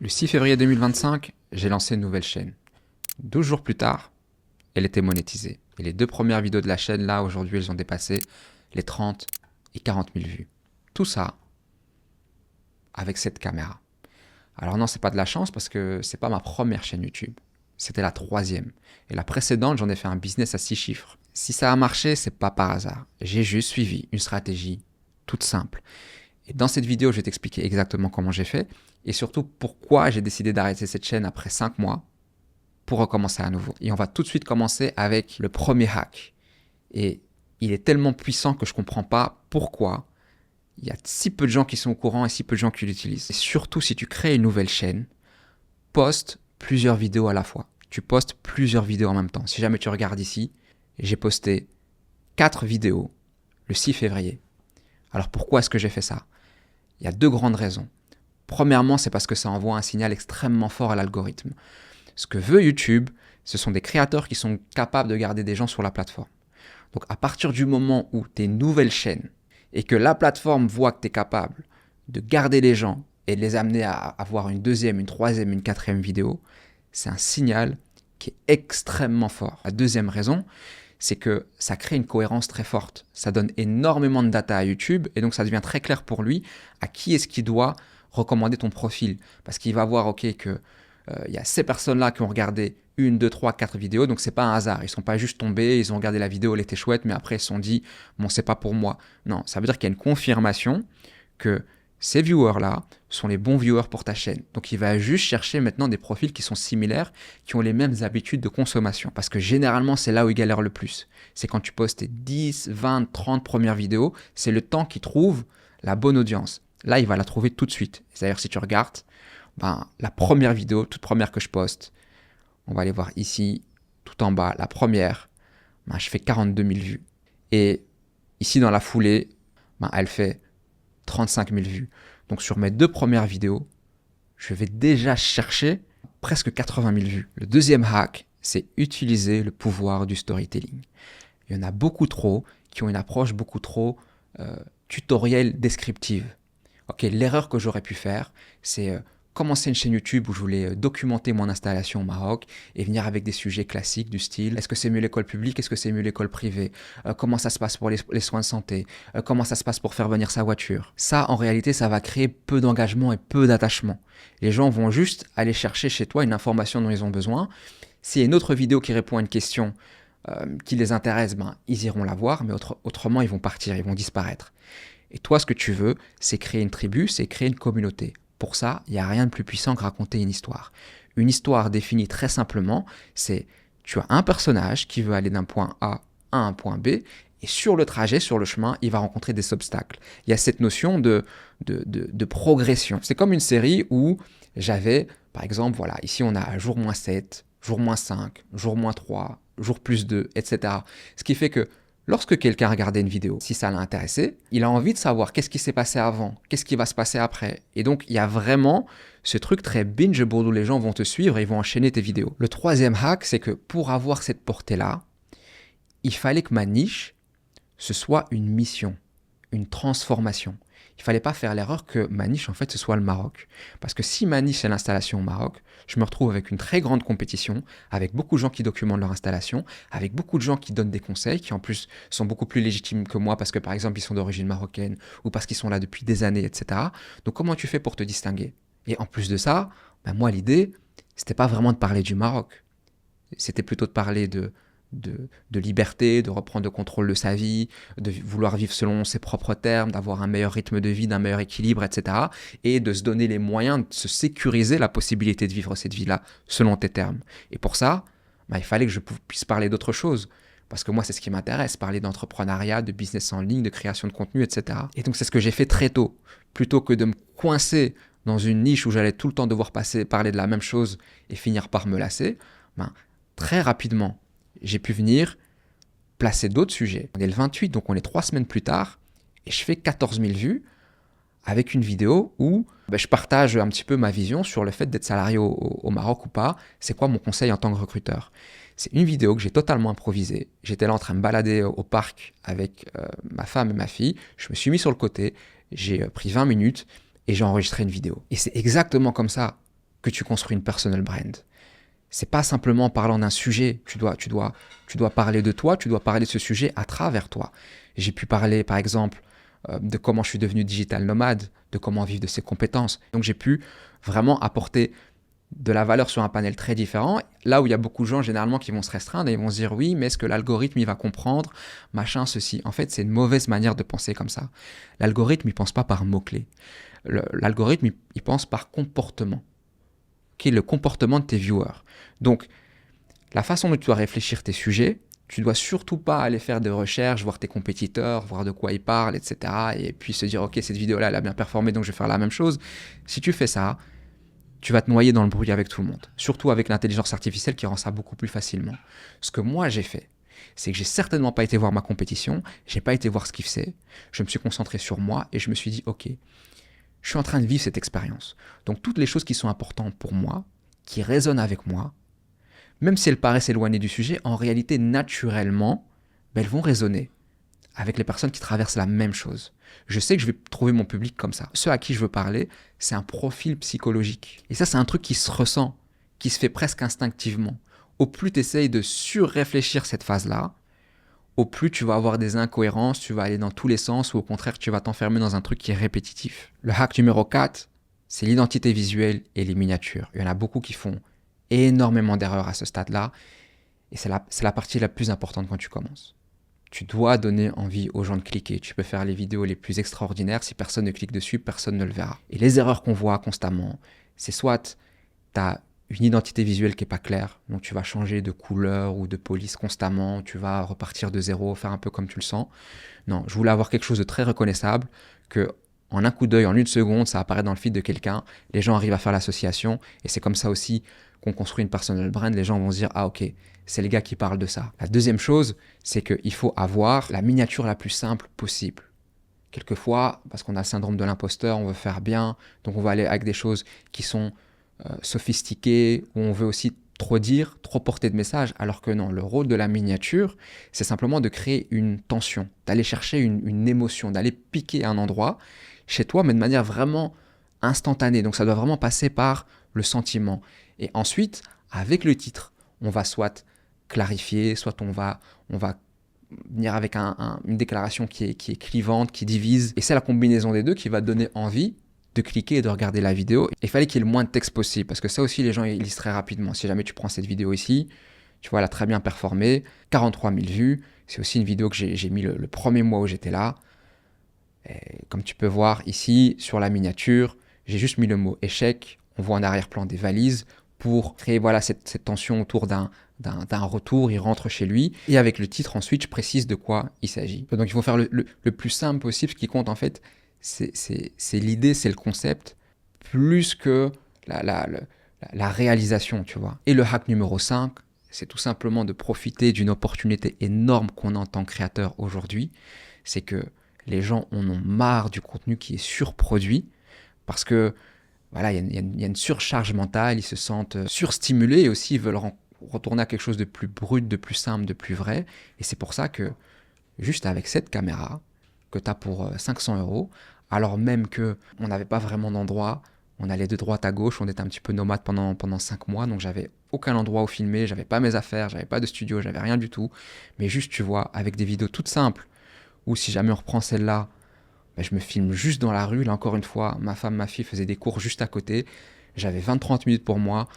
Le 6 février 2025, j'ai lancé une nouvelle chaîne. 12 jours plus tard, elle était monétisée. Et les 2 premières vidéos de la chaîne, là, aujourd'hui, elles ont dépassé les 30 et 40 000 vues. Tout ça avec cette caméra. Alors non, c'est pas de la chance parce que c'est pas ma première chaîne YouTube. C'était la 3e. Et la précédente, j'en ai fait un business à 6 chiffres. Si ça a marché, c'est pas par hasard. J'ai juste suivi une stratégie toute simple. Et dans cette vidéo, je vais t'expliquer exactement comment j'ai fait et surtout pourquoi j'ai décidé d'arrêter cette chaîne après 5 mois pour recommencer à nouveau. Et on va tout de suite commencer avec le premier hack. Et il est tellement puissant que je ne comprends pas pourquoi il y a si peu de gens qui sont au courant et si peu de gens qui l'utilisent. Et surtout, si tu crées une nouvelle chaîne, poste plusieurs vidéos à la fois. Tu postes plusieurs vidéos en même temps. Si jamais tu regardes ici, j'ai posté 4 vidéos le 6 février. Alors pourquoi est-ce que j'ai fait ça? Il y a 2 grandes raisons. Premièrement, c'est parce que ça envoie un signal extrêmement fort à l'algorithme. Ce que veut YouTube, ce sont des créateurs qui sont capables de garder des gens sur la plateforme. Donc à partir du moment où tu es une nouvelle chaîne et que la plateforme voit que tu es capable de garder les gens et de les amener à avoir une 2e, une 3e, une 4e vidéo, c'est un signal qui est extrêmement fort. La 2e raison, c'est que ça crée une cohérence très forte. Ça donne énormément de data à YouTube et donc ça devient très clair pour lui à qui est-ce qu'il doit recommander ton profil. Parce qu'il va voir, ok, que il y a ces personnes-là qui ont regardé 1, 2, 3, 4 vidéos, donc c'est pas un hasard. Ils ne sont pas juste tombés, ils ont regardé la vidéo, elle était chouette, mais après ils se sont dit, bon, c'est pas pour moi. Non, ça veut dire qu'il y a une confirmation que ces viewers-là sont les bons viewers pour ta chaîne. Donc il va juste chercher maintenant des profils qui sont similaires, qui ont les mêmes habitudes de consommation. Parce que généralement, c'est là où il galère le plus. C'est quand tu postes tes 10, 20, 30 premières vidéos, c'est le temps qu'il trouve la bonne audience. Là, il va la trouver tout de suite. C'est-à-dire, si tu regardes, la première vidéo, toute première que je poste, on va aller voir ici, tout en bas, la première, je fais 42 000 vues. Et ici, dans la foulée, elle fait 35 000 vues. Donc sur mes 2 premières vidéos, je vais déjà chercher presque 80 000 vues. Le 2e hack, c'est utiliser le pouvoir du storytelling. Il y en a beaucoup trop qui ont une approche beaucoup trop tutoriel descriptive. Ok, l'erreur que j'aurais pu faire, c'est commencer une chaîne YouTube où je voulais documenter mon installation au Maroc et venir avec des sujets classiques du style est-ce que c'est mieux l'école publique, est-ce que c'est mieux l'école privée, comment ça se passe pour les soins de santé, comment ça se passe pour faire venir sa voiture. Ça, en réalité, ça va créer peu d'engagement et peu d'attachement. Les gens vont juste aller chercher chez toi une information dont ils ont besoin. S'il y a une autre vidéo qui répond à une question qui les intéresse, ils iront la voir, mais autrement, ils vont partir, ils vont disparaître. Et toi, ce que tu veux, c'est créer une tribu, c'est créer une communauté. Pour ça, il n'y a rien de plus puissant que raconter une histoire. Une histoire définie très simplement, c'est tu as un personnage qui veut aller d'un point A à un point B, et sur le trajet, sur le chemin, il va rencontrer des obstacles. Il y a cette notion de progression. C'est comme une série où j'avais, par exemple, voilà, ici on a jour moins 7, jour moins 5, jour moins 3, jour plus 2, etc. Ce qui fait que lorsque quelqu'un regardait une vidéo, si ça l'a intéressé, il a envie de savoir qu'est-ce qui s'est passé avant, qu'est-ce qui va se passer après. Et donc, il y a vraiment ce truc très bingeable où les gens vont te suivre et ils vont enchaîner tes vidéos. Le 3e hack, c'est que pour avoir cette portée-là, il fallait que ma niche, ce soit une mission, une transformation. Il ne fallait pas faire l'erreur que ma niche, en fait, ce soit le Maroc. Parce que si ma niche, c'est l'installation au Maroc, je me retrouve avec une très grande compétition, avec beaucoup de gens qui documentent leur installation, avec beaucoup de gens qui donnent des conseils, qui en plus sont beaucoup plus légitimes que moi parce que, par exemple, ils sont d'origine marocaine ou parce qu'ils sont là depuis des années, etc. Donc, comment tu fais pour te distinguer? Et en plus de ça, moi, l'idée, c'était pas vraiment de parler du Maroc. C'était plutôt de parler de liberté, de reprendre le contrôle de sa vie, de vouloir vivre selon ses propres termes, d'avoir un meilleur rythme de vie, d'un meilleur équilibre, etc. Et de se donner les moyens de se sécuriser la possibilité de vivre cette vie-là selon tes termes. Et pour ça, il fallait que je puisse parler d'autre chose. Parce que moi, c'est ce qui m'intéresse, parler d'entrepreneuriat, de business en ligne, de création de contenu, etc. Et donc, c'est ce que j'ai fait très tôt. Plutôt que de me coincer dans une niche où j'allais tout le temps devoir parler de la même chose et finir par me lasser, très rapidement, j'ai pu venir placer d'autres sujets. On est le 28, donc on est 3 semaines plus tard, et je fais 14 000 vues avec une vidéo où je partage un petit peu ma vision sur le fait d'être salarié au Maroc ou pas. C'est quoi mon conseil en tant que recruteur? C'est une vidéo que j'ai totalement improvisée. J'étais là en train de me balader au parc avec ma femme et ma fille. Je me suis mis sur le côté, j'ai pris 20 minutes et j'ai enregistré une vidéo. Et c'est exactement comme ça que tu construis une personal brand. C'est pas simplement en parlant d'un sujet. Tu dois parler de toi, tu dois parler de ce sujet à travers toi. J'ai pu parler, par exemple, de comment je suis devenu digital nomade, de comment vivre de ses compétences. Donc j'ai pu vraiment apporter de la valeur sur un panel très différent, là où il y a beaucoup de gens généralement qui vont se restreindre et ils vont se dire oui, mais est-ce que l'algorithme il va comprendre, machin, ceci. En fait, c'est une mauvaise manière de penser comme ça. L'algorithme, il pense pas par mots-clés. L'algorithme, il pense par comportement, qui est le comportement de tes viewers. Donc, la façon dont tu dois réfléchir tes sujets, tu dois surtout pas aller faire des recherches, voir tes compétiteurs, voir de quoi ils parlent, etc. Et puis se dire, ok, cette vidéo-là, elle a bien performé, donc je vais faire la même chose. Si tu fais ça, tu vas te noyer dans le bruit avec tout le monde. Surtout avec l'intelligence artificielle qui rend ça beaucoup plus facilement. Ce que moi j'ai fait, c'est que j'ai certainement pas été voir ma compétition, j'ai pas été voir ce qu'ils faisaient, je me suis concentré sur moi et je me suis dit, ok, je suis en train de vivre cette expérience. Donc toutes les choses qui sont importantes pour moi, qui résonnent avec moi, même si elles paraissent éloignées du sujet, en réalité, naturellement, elles vont résonner avec les personnes qui traversent la même chose. Je sais que je vais trouver mon public comme ça. Ceux à qui je veux parler, c'est un profil psychologique. Et ça, c'est un truc qui se ressent, qui se fait presque instinctivement. Au plus tu essayes de surréfléchir cette phase-là, au plus tu vas avoir des incohérences, tu vas aller dans tous les sens, ou au contraire, tu vas t'enfermer dans un truc qui est répétitif. Le hack numéro 4, c'est l'identité visuelle et les miniatures. Il y en a beaucoup qui font énormément d'erreurs à ce stade-là, et c'est la partie la plus importante quand tu commences. Tu dois donner envie aux gens de cliquer. Tu peux faire les vidéos les plus extraordinaires. Si personne ne clique dessus, personne ne le verra. Et les erreurs qu'on voit constamment, c'est soit tu as une identité visuelle qui n'est pas claire, donc tu vas changer de couleur ou de police constamment, tu vas repartir de zéro, faire un peu comme tu le sens. Non, je voulais avoir quelque chose de très reconnaissable, que en un coup d'œil, en une seconde, ça apparaît dans le feed de quelqu'un, les gens arrivent à faire l'association, et c'est comme ça aussi qu'on construit une personal brand, les gens vont se dire « Ah ok, c'est les gars qui parlent de ça ». La deuxième chose, c'est qu'il faut avoir la miniature la plus simple possible. Quelquefois, parce qu'on a le syndrome de l'imposteur, on veut faire bien, donc on va aller avec des choses qui sont sophistiquées, où on veut aussi trop dire, trop porter de message, alors que non, le rôle de la miniature, c'est simplement de créer une tension, d'aller chercher une émotion, d'aller piquer un endroit chez toi, mais de manière vraiment instantanée. Donc ça doit vraiment passer par le sentiment. Et ensuite, avec le titre, on va soit clarifier, soit on va venir avec une déclaration qui est clivante, qui divise. Et c'est la combinaison des deux qui va donner envie de cliquer et de regarder la vidéo. Il fallait qu'il y ait le moins de texte possible, parce que ça aussi, les gens ils lisent très rapidement. Si jamais tu prends cette vidéo ici, tu vois, elle a très bien performé, 43 000 vues. C'est aussi une vidéo que j'ai mis le premier mois où j'étais là. Et comme tu peux voir ici, sur la miniature, j'ai juste mis le mot échec. On voit en arrière-plan des valises pour créer voilà, cette tension autour d'un retour. Il rentre chez lui. Et avec le titre, ensuite, je précise de quoi il s'agit. Donc, il faut faire le plus simple possible. Ce qui compte, en fait, c'est l'idée, c'est le concept, plus que la réalisation, tu vois. Et le hack numéro 5, c'est tout simplement de profiter d'une opportunité énorme qu'on a en tant que créateur aujourd'hui. C'est que les gens en ont marre du contenu qui est surproduit parce que voilà, il y a une surcharge mentale, ils se sentent surstimulés et aussi ils veulent retourner à quelque chose de plus brut, de plus simple, de plus vrai. Et c'est pour ça que juste avec cette caméra que tu as pour 500 euros, alors même qu'on n'avait pas vraiment d'endroit, on allait de droite à gauche, on était un petit peu nomade pendant 5 mois, donc j'avais aucun endroit où filmer, j'avais pas mes affaires, j'avais pas de studio, j'avais rien du tout. Mais juste, tu vois, avec des vidéos toutes simples, ou si jamais on reprend celle-là, ben je me filme juste dans la rue. Là, encore une fois, ma femme, ma fille faisaient des cours juste à côté. J'avais 20-30 minutes pour moi.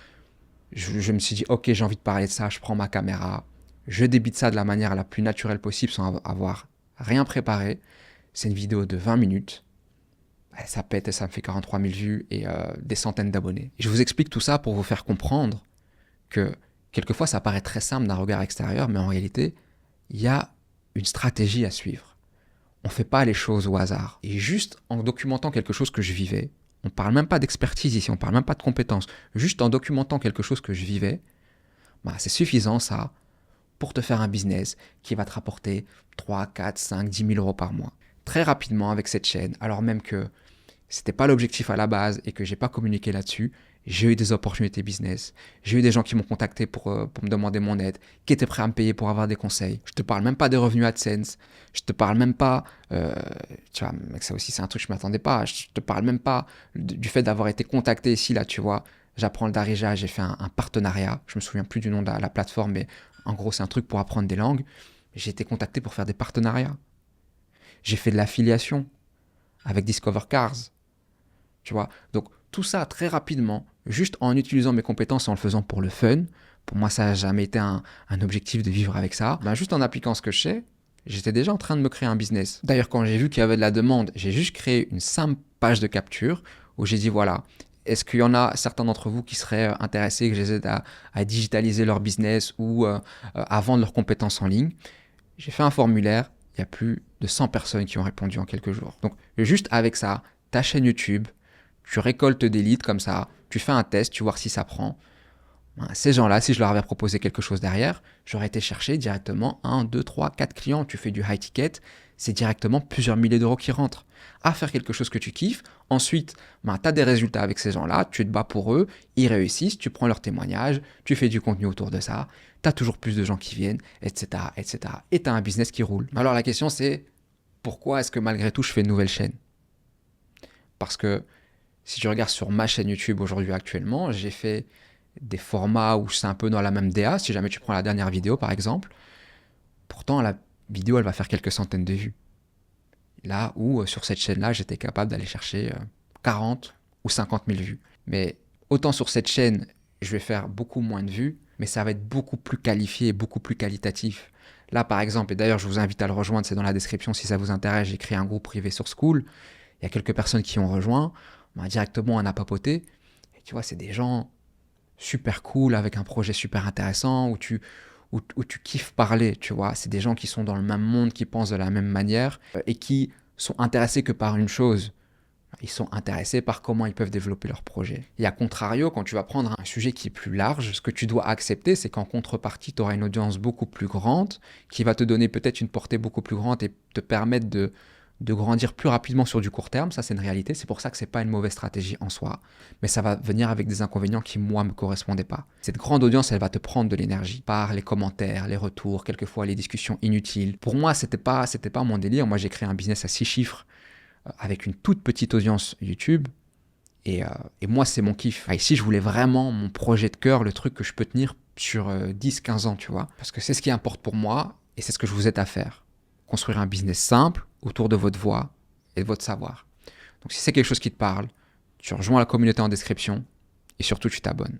Je me suis dit, ok, j'ai envie de parler de ça, je prends ma caméra. Je débite ça de la manière la plus naturelle possible sans avoir rien préparé. C'est une vidéo de 20 minutes. Ça pète et ça me fait 43 000 vues et des centaines d'abonnés. Et je vous explique tout ça pour vous faire comprendre que quelquefois, ça paraît très simple d'un regard extérieur, mais en réalité, il y a une stratégie à suivre. On ne fait pas les choses au hasard. Et juste en documentant quelque chose que je vivais, on ne parle même pas d'expertise ici, on ne parle même pas de compétences, juste en documentant quelque chose que je vivais, bah, c'est suffisant ça pour te faire un business qui va te rapporter 3, 4, 5, 10 000 euros par mois. Très rapidement avec cette chaîne, alors même que c'était pas l'objectif à la base et que j'ai pas communiqué là-dessus, j'ai eu des opportunités business, j'ai eu des gens qui m'ont contacté pour me demander mon aide, qui étaient prêts à me payer pour avoir des conseils. Je te parle même pas des revenus AdSense, je te parle même pas, tu vois, mec, ça aussi c'est un truc que je m'attendais pas, je te parle même pas du fait d'avoir été contacté ici, là, tu vois, J'apprends le Darija, j'ai fait un partenariat. Je me souviens plus du nom de la plateforme, mais en gros, c'est un truc pour apprendre des langues. J'ai été contacté pour faire des partenariats. J'ai fait de l'affiliation avec Discover Cars. Tu vois, donc tout ça très rapidement, juste en utilisant mes compétences, en le faisant pour le fun. Pour moi, ça n'a jamais été un objectif de vivre avec ça. Ben, juste en appliquant ce que je sais, j'étais déjà en train de me créer un business. D'ailleurs, quand j'ai vu qu'il y avait de la demande, j'ai juste créé une simple page de capture où j'ai dit voilà, est-ce qu'il y en a certains d'entre vous qui seraient intéressés que je les aide à digitaliser leur business ou à vendre leurs compétences en ligne. J'ai fait un formulaire, il y a plus de 100 personnes qui ont répondu en quelques jours. Donc juste avec ça, ta chaîne YouTube, tu récoltes des leads comme ça, tu fais un test, tu vois si ça prend. Ces gens-là, si je leur avais proposé quelque chose derrière, j'aurais été chercher directement 1, 2, 3, 4 clients. Tu fais du high ticket, c'est directement plusieurs milliers d'euros qui rentrent. À faire quelque chose que tu kiffes, ensuite, tu as des résultats avec ces gens-là, tu te bats pour eux, ils réussissent, tu prends leurs témoignages, tu fais du contenu autour de ça, tu as toujours plus de gens qui viennent, etc. etc. Et tu as un business qui roule. Alors la question c'est, pourquoi est-ce que malgré tout je fais une nouvelle chaîne? Parce que si tu regardes sur ma chaîne YouTube aujourd'hui actuellement, j'ai fait des formats où c'est un peu dans la même DA. Si jamais tu prends la dernière vidéo par exemple, pourtant la vidéo elle va faire quelques centaines de vues. Là où sur cette chaîne-là, j'étais capable d'aller chercher 40 ou 50 000 vues. Mais autant sur cette chaîne, je vais faire beaucoup moins de vues, mais ça va être beaucoup plus qualifié et beaucoup plus qualitatif. Là par exemple, et d'ailleurs je vous invite à le rejoindre, c'est dans la description si ça vous intéresse, j'ai créé un groupe privé sur Skool. Il y a quelques personnes qui ont rejoint, directement on a papoté. Et tu vois, c'est des gens super cool, avec un projet super intéressant, où tu kiffes parler, tu vois. C'est des gens qui sont dans le même monde, qui pensent de la même manière, et qui sont intéressés que par une chose. Ils sont intéressés par comment ils peuvent développer leur projet. Et à contrario, quand tu vas prendre un sujet qui est plus large, ce que tu dois accepter, c'est qu'en contrepartie, tu auras une audience beaucoup plus grande, qui va te donner peut-être une portée beaucoup plus grande et te permettre de grandir plus rapidement sur du court terme. Ça, c'est une réalité. C'est pour ça que ce n'est pas une mauvaise stratégie en soi. Mais ça va venir avec des inconvénients qui, moi, ne me correspondaient pas. Cette grande audience, elle va te prendre de l'énergie par les commentaires, les retours, quelquefois les discussions inutiles. Pour moi, c'était pas mon délire. Moi, j'ai créé un business à 6 chiffres avec une toute petite audience YouTube. Et moi, c'est mon kiff. Ici, je voulais vraiment mon projet de cœur, le truc que je peux tenir sur 10-15 ans, tu vois. Parce que c'est ce qui importe pour moi et c'est ce que je vous aide à faire. Construire un business simple autour de votre voix et de votre savoir. Donc si c'est quelque chose qui te parle, tu rejoins la communauté en description et surtout tu t'abonnes.